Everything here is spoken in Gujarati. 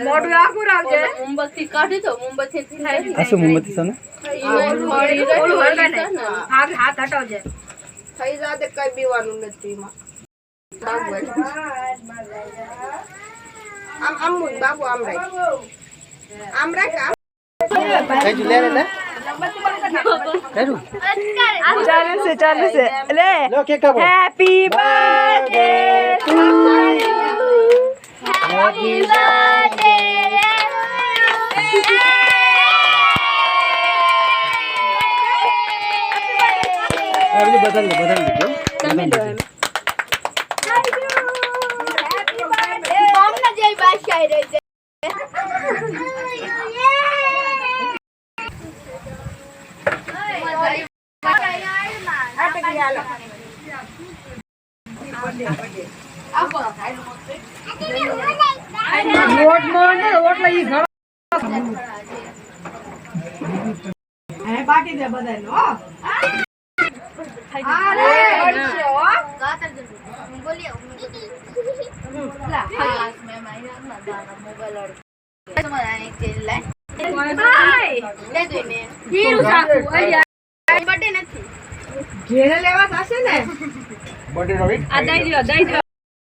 મોટું આખું રાખજે. મોમબત્તી કાઢી દો. મોમબત્તી થી થાય. આસુ મોમબત્તી છે ને? હાથ હટાવજે. થઈ જાતે કઈ બીવાનું નથી માં. આમ બાબુ આમ રાખ. આમ રાખ. કઈ લે લે. ચાલુ છે લે. Happy birthday to you. Happy birthday. અરે બદલ દીજો. તમે લો એમ. કોમના જેવી બાદશાહી રહી છે. પાટી દે બધાનો. ઘેરે લેવા થશે ને. બર્થડે નો વીક. આ દઈ દો.